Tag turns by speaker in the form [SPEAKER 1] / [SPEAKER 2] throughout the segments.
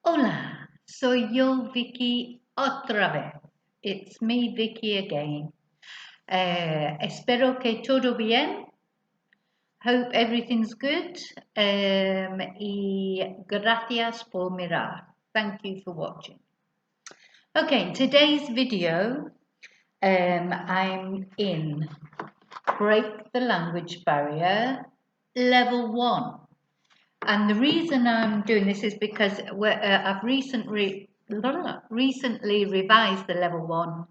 [SPEAKER 1] Hola, soy yo Vicky otra vez. It's me, Vicky, again. Espero que todo bien. Hope everything's good. Y gracias por mirar. Thank you for watching. Okay, in today's video, I'm in Break the Language Barrier, Level 1. And the reason I'm doing this is because I've recently revised the Level 1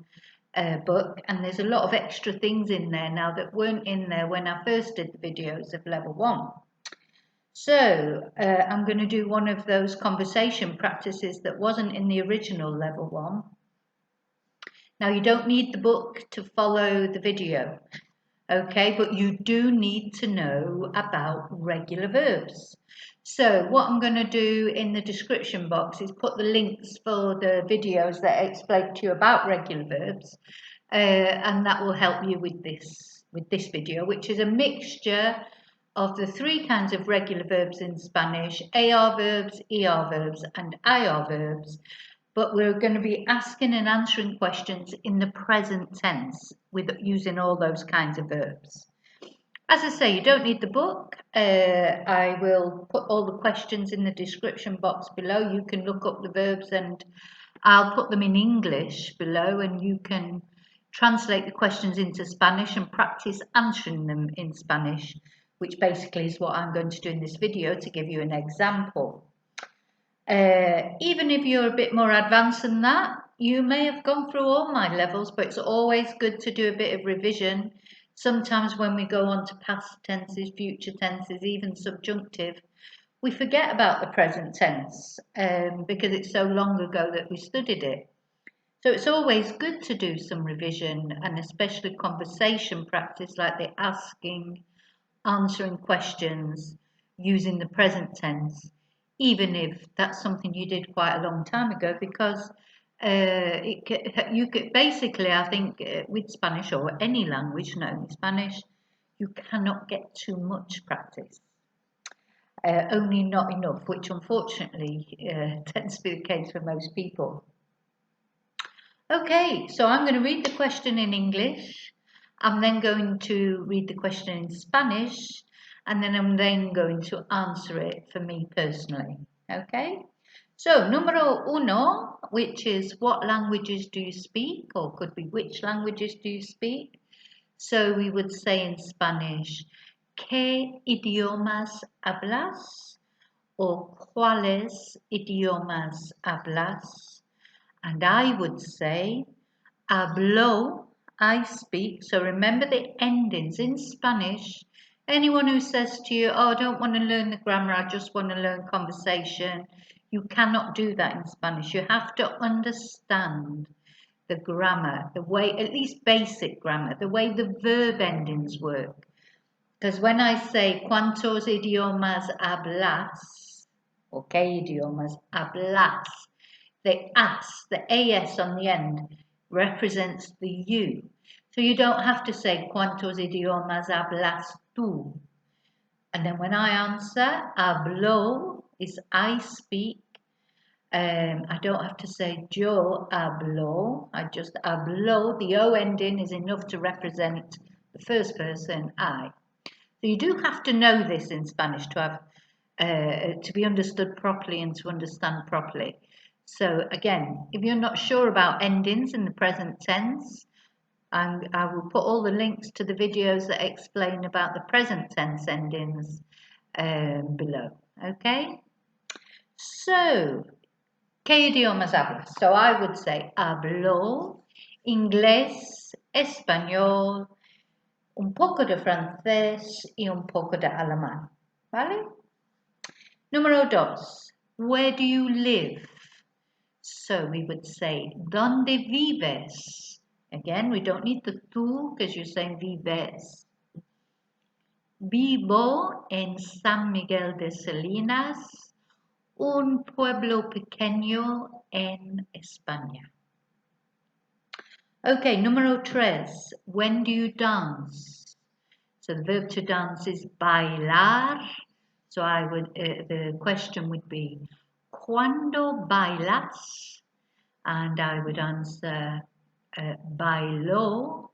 [SPEAKER 1] book, and there's a lot of extra things in there now that weren't in there when I first did the videos of Level 1. So I'm going to do one of those conversation practices that wasn't in the original Level 1. Now you don't need the book to follow the video, okay, but you do need to know about regular verbs. So what I'm going to do in the description box is put the links for the videos that explain to you about regular verbs, and that will help you with this video, which is a mixture of the three kinds of regular verbs in Spanish: AR verbs, ER verbs, and IR verbs. But we're going to be asking and answering questions in the present tense with using all those kinds of verbs. As I say, you don't need the book. I will put all the questions in the description box below. You can look up the verbs and I'll put them in English below, and you can translate the questions into Spanish and practice answering them in Spanish, which basically is what I'm going to do in this video to give you an example. Even if you're a bit more advanced than that, you may have gone through all my levels, but it's always good to do a bit of revision. Sometimes when we go on to past tenses, future tenses, even subjunctive, we forget about the present tense because it's so long ago that we studied it. So it's always good to do some revision, and especially conversation practice like the asking, answering questions using the present tense, even if that's something you did quite a long time ago, because you could basically, I think, with Spanish or any language, not only Spanish, you cannot get too much practice. Only not enough, which unfortunately tends to be the case for most people. Okay, so I'm going to read the question in English. I'm then going to read the question in Spanish, and then I'm then going to answer it for me personally. Okay? So, número uno, which is what languages do you speak, or could be which languages do you speak? So we would say in Spanish, ¿qué idiomas hablas? Or ¿cuáles idiomas hablas? And I would say, hablo, I speak. So remember the endings in Spanish. Anyone who says to you, oh, I don't want to learn the grammar, I just want to learn conversation, you cannot do that in Spanish. You have to understand the grammar, the way, at least basic grammar, the way the verb endings work. Because when I say, ¿cuántos idiomas hablas? ¿O qué idiomas hablas? The as, the as on the end, represents the you. So you don't have to say, ¿cuántos idiomas hablas tú? And then when I answer, hablo is I speak. I don't have to say yo hablo. I just hablo. The O ending is enough to represent the first person, I. So you do have to know this in Spanish to have to be understood properly and to understand properly. So again, if you're not sure about endings in the present tense, I will put all the links to the videos that explain about the present tense endings below. Okay? So, ¿qué idiomas hablas? So I would say hablo inglés, español, un poco de francés y un poco de alemán. ¿Vale? Número dos, where do you live? So we would say, ¿dónde vives? Again, we don't need the tú because you're saying vives. Vivo en San Miguel de Salinas, un pueblo pequeño en España. Okay, número tres, when do you dance? So the verb to dance is bailar. So the question would be, ¿cuándo bailas? And I would answer, bailo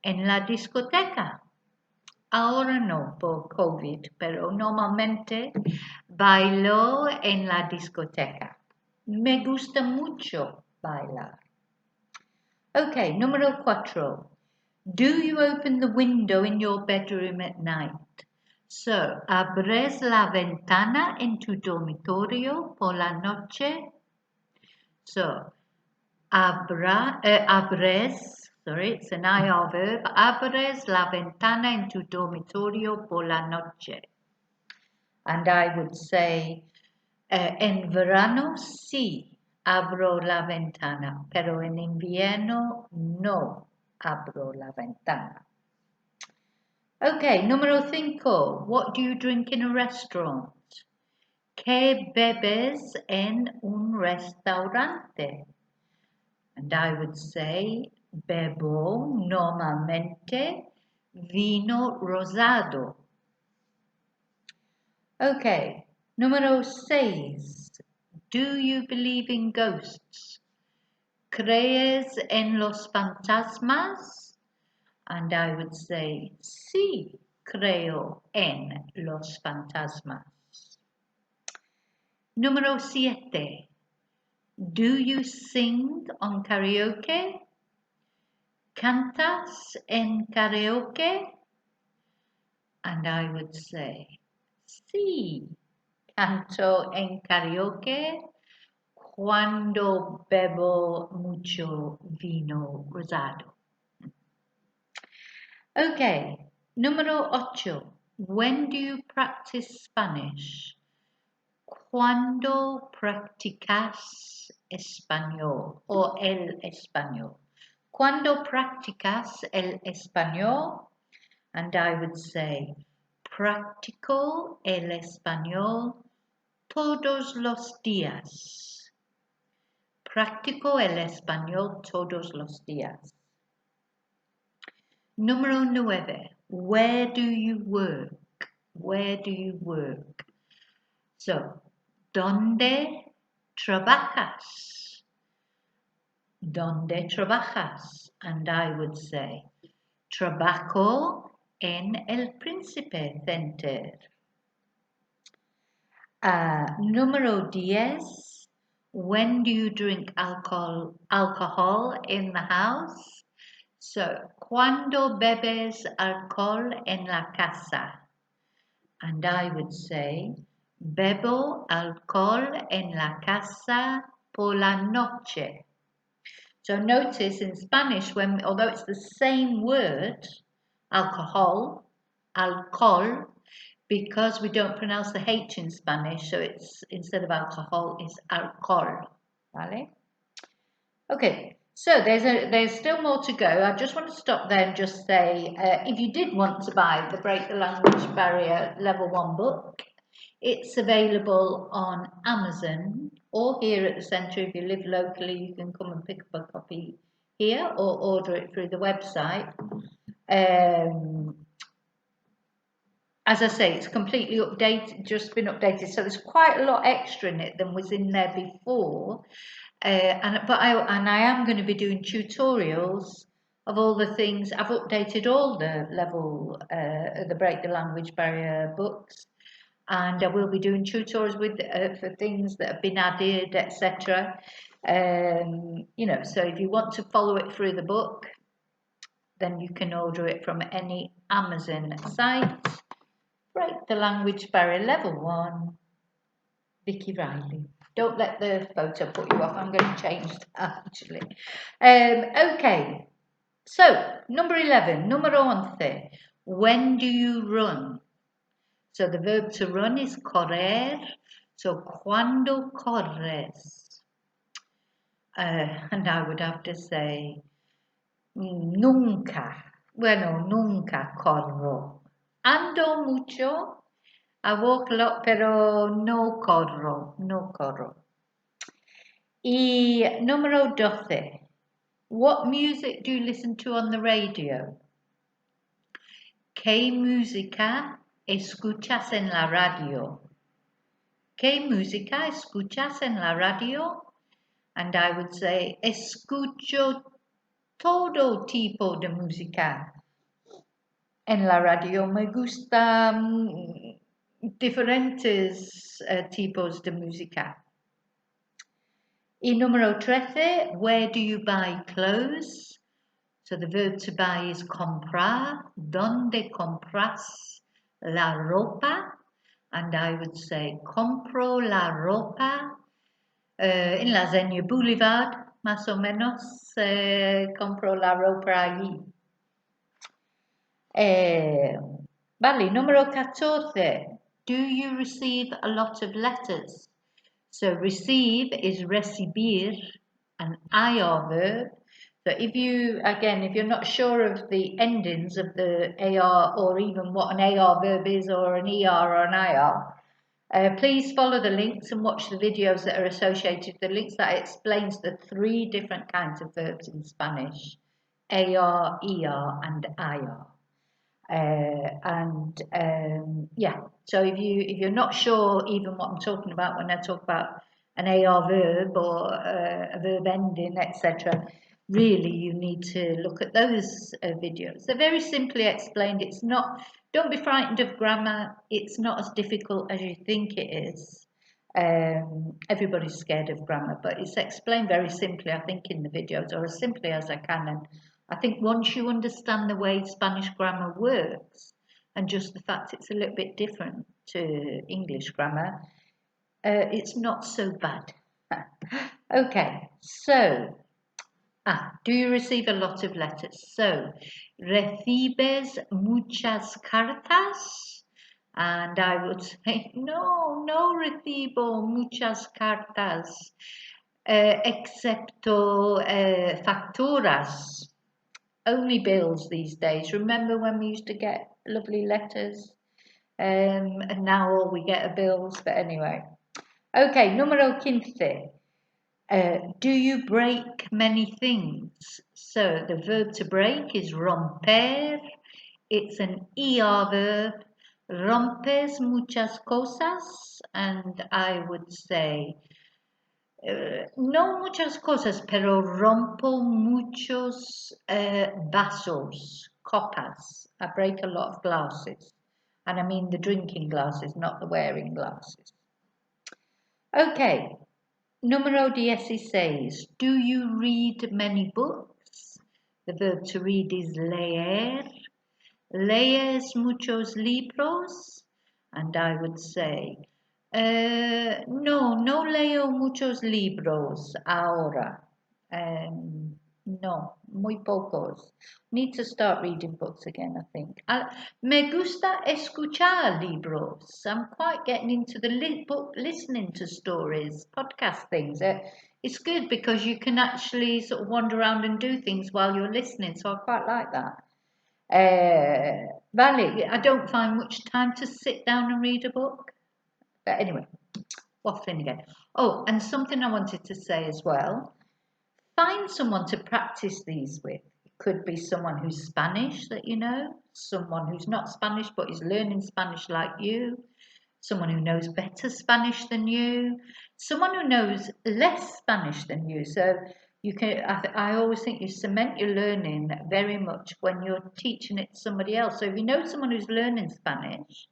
[SPEAKER 1] en la discoteca. Ahora no, por COVID, pero normalmente bailo en la discoteca. Me gusta mucho bailar. Okay, número 4. Do you open the window in your bedroom at night? So, ¿abres la ventana en tu dormitorio por la noche? So, abres, sorry, it's an IR verb. Abres la ventana en tu dormitorio por la noche. And I would say, en verano sí abro la ventana, pero en invierno no abro la ventana. Okay, número 5. What do you drink in a restaurant? ¿Qué bebes en un restaurante? And I would say, bebo normalmente vino rosado. Okay, número 6. Do you believe in ghosts? ¿Crees en los fantasmas? And I would say, sí, creo en los fantasmas. Número 7. Do you sing on karaoke? ¿Cantas en karaoke? And I would say, sí, canto en karaoke cuando bebo mucho vino rosado. Okay, número 8. When do you practice Spanish? ¿Cuándo practicas español o el español? ¿Cuándo practicas el español? And I would say, practico el español todos los días. Practico el español todos los días. Número 9. Where do you work? Where do you work? So, ¿dónde trabajas? ¿Dónde trabajas? And I would say, trabajo en el Príncipe Center. Número 10. When do you drink alcohol in the house? So, ¿cuándo bebes alcohol en la casa? And I would say, bebo alcohol en la casa por la noche. So notice in Spanish, although it's the same word, alcohol, because we don't pronounce the H in Spanish, so it's instead of alcohol, it's alcohol. Vale? Okay, so there's still more to go. I just want to stop there and just say, if you did want to buy the Break the Language Barrier Level 1 book, it's available on Amazon or here at the centre. If you live locally, you can come and pick up a copy here or order it through the website. As I say, it's completely updated, just been updated, so there's quite a lot extra in it than was in there before. But I am going to be doing tutorials of all the things. I've updated all the the Break the Language Barrier books, and I will be doing tutorials for things that have been added, etc. So if you want to follow it through the book, then you can order it from any Amazon site. Break the Language Barrier Level 1, Vicki Riley. Don't let the photo put you off. I'm going to change that actually. Okay, so number 11, número 11. When do you run? So the verb to run is correr. So cuando corres? And I would have to say nunca. Bueno, nunca corro. Ando mucho. I walk a lot, pero no corro. Y número 12. What music do you listen to on the radio? ¿Qué música escuchas en la radio? ¿Qué música escuchas en la radio? And I would say, escucho todo tipo de música. En la radio me gusta diferentes tipos de música. Y número 13, where do you buy clothes? So the verb to buy is comprar. ¿Dónde compras la ropa? And I would say, compro la ropa en la Zenia Boulevard, más o menos. Compro la ropa allí. Vale, número 14. Do you receive a lot of letters? So receive is recibir, an IR verb. So if you're not sure of the endings of the AR or even what an AR verb is or an ER or an IR, please follow the links and watch the videos that are associated with the links that explains the 3 different kinds of verbs in Spanish, AR, ER and IR. So if you're not sure even what I'm talking about when I talk about an AR verb or a verb ending, etc., really you need to look at those videos. They're very simply explained. Don't be frightened of grammar. It's not as difficult as you think it is. Everybody's scared of grammar, but it's explained very simply, I think, in the videos, or as simply as I can. And I think once you understand the way Spanish grammar works, and just the fact it's a little bit different to English grammar, it's not so bad. Okay, so, do you receive a lot of letters? So, recibes muchas cartas? And I would say, no recibo muchas cartas, excepto facturas. Only bills these days. Remember when we used to get lovely letters? And now all we get are bills, but anyway. Okay, número 15. Do you break many things? So the verb to break is romper. It's an ER verb. Rompes muchas cosas, and I would say no muchas cosas, pero rompo muchos vasos, copas. I break a lot of glasses. And I mean the drinking glasses, not the wearing glasses. Okay, número 16. Do you read many books? The verb to read is leer. ¿Lees muchos libros? And I would say, no leo muchos libros ahora. No, muy pocos. Need to start reading books again, I think. Me gusta escuchar libros. I'm quite getting into the book listening to stories, podcast things. It's good because you can actually sort of wander around and do things while you're listening, so I quite like that. Vale, I don't find much time to sit down and read a book. But anyway, waffling again. Oh, and something I wanted to say as well. Find someone to practice these with. It could be someone who's Spanish that you know, someone who's not Spanish but is learning Spanish like you, someone who knows better Spanish than you, someone who knows less Spanish than you. So you can. I always think you cement your learning very much when you're teaching it to somebody else. So if you know someone who's learning Spanish,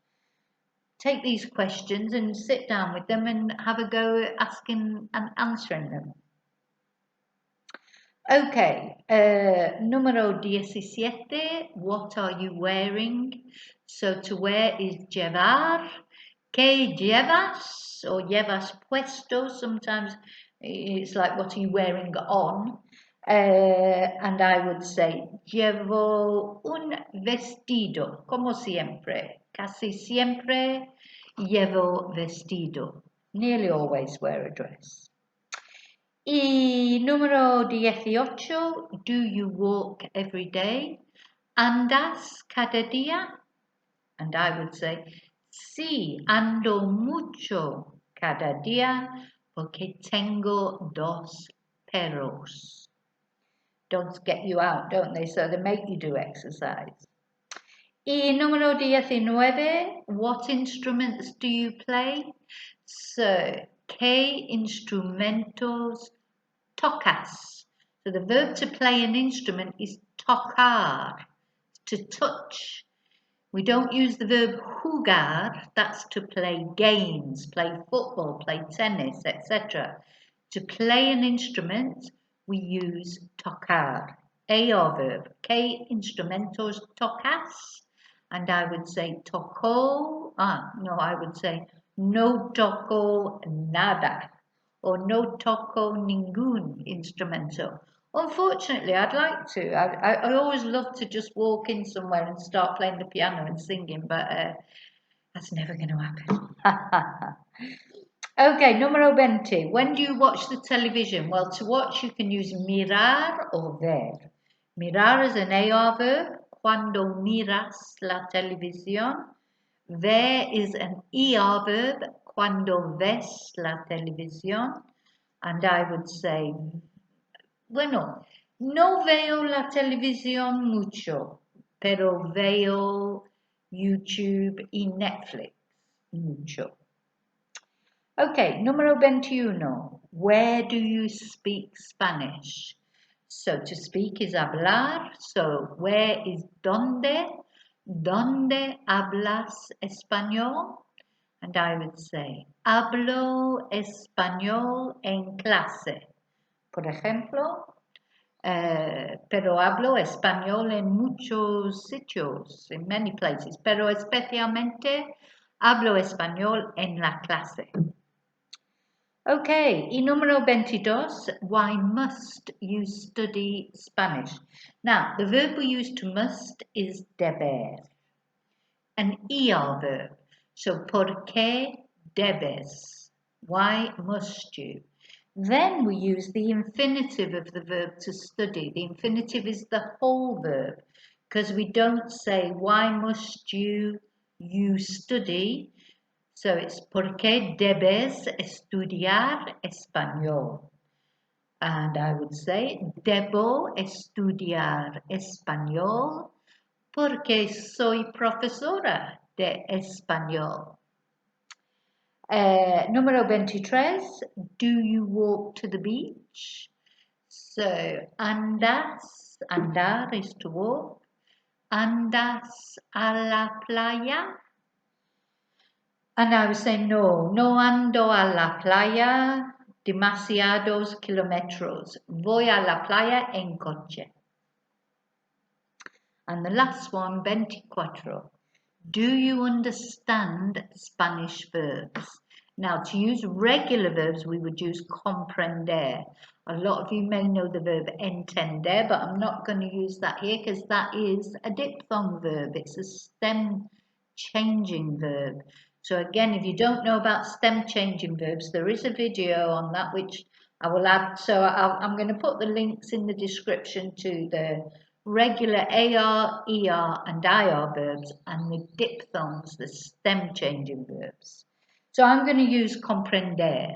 [SPEAKER 1] take these questions and sit down with them and have a go at asking and answering them. Okay, número 17, what are you wearing? So to wear is llevar. ¿Qué llevas? Or llevas puesto. Sometimes it's like, what are you wearing on? And I would say, llevo un vestido, como siempre. Casi siempre llevo vestido. Nearly always wear a dress. Y número 18, do you walk every day? ¿Andas cada día? And I would say, sí, ando mucho cada día porque tengo 2 perros. Dogs get you out, don't they? So they make you do exercise. Y número 19, what instruments do you play? So, ¿qué instrumentos tocas? So the verb to play an instrument is tocar, to touch. We don't use the verb jugar, that's to play games, play football, play tennis, etc. To play an instrument, we use tocar, AR verb. ¿Qué instrumentos tocas? And I would say toco, I would say no toco nada, or no toco ningún instrumento. Unfortunately, I'd like to. I always love to just walk in somewhere and start playing the piano and singing, but that's never going to happen. Okay, número 20. When do you watch the television? Well, to watch you can use mirar or ver. Mirar is an AR verb. Cuando miras la televisión. Ver is an ER verb. Cuando ves la televisión. And I would say, bueno, no veo la televisión mucho, pero veo YouTube y Netflix mucho. Okay, número 21. Where do you speak Spanish? So to speak is hablar. So where is donde? ¿Dónde hablas español? And I would say, hablo español en clase. Por ejemplo, pero hablo español en muchos sitios, in many places, pero especialmente hablo español en la clase. Okay, y número 22, why must you study Spanish? Now, the verb we use to must is deber, an ER verb. So, ¿por qué debes? Why must you? Then we use the infinitive of the verb to study. The infinitive is the whole verb because we don't say, why must you study? So it's ¿por qué debes estudiar español? And I would say, debo estudiar español porque soy profesora de español. Número 23, do you walk to the beach? So, andas, andar is to walk. Andas a la playa? And I was saying, no ando a la playa demasiados kilómetros. Voy a la playa en coche. And the last one, 24. Do you understand Spanish verbs? Now, to use regular verbs, we would use comprender. A lot of you may know the verb entender, but I'm not going to use that here because that is a diphthong verb. It's a stem changing verb. So again, if you don't know about stem changing verbs, there is a video on that which I will add. So I'm going to put the links in the description to the regular AR, ER and IR verbs and the diphthongs, the stem changing verbs. So I'm going to use comprender.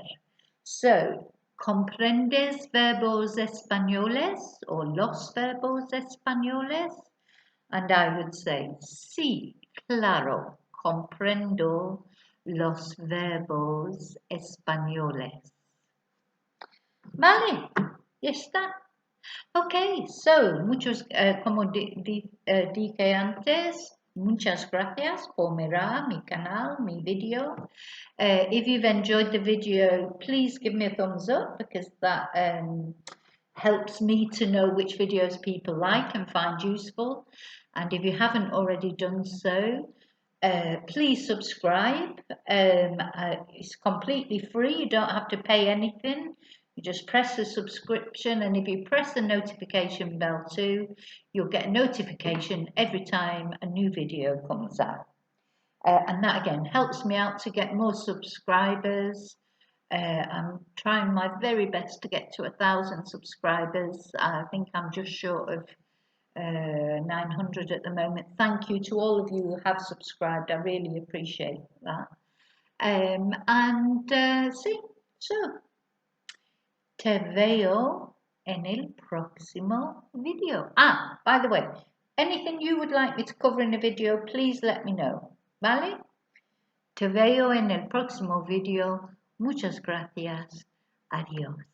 [SPEAKER 1] So, ¿comprendes verbos españoles or los verbos españoles? And I would say, sí, claro, comprendo los verbos españoles. Vale, ya está. Ok, so, como dije antes, muchas gracias por mirar mi canal, mi video. If you've enjoyed the video, please give me a thumbs up because that helps me to know which videos people like and find useful. And if you haven't already done so, please subscribe. It's completely free, you don't have to pay anything. You just press the subscription, and if you press the notification bell too, you'll get a notification every time a new video comes out. And that again helps me out to get more subscribers. I'm trying my very best to get to 1,000 subscribers. I think I'm just short of 900 at the moment. Thank you to all of you who have subscribed. I really appreciate that. Sí, so te veo en el próximo video. By the way, anything you would like me to cover in a video, please let me know. ¿Vale? Te veo en el próximo video. Muchas gracias. Adiós.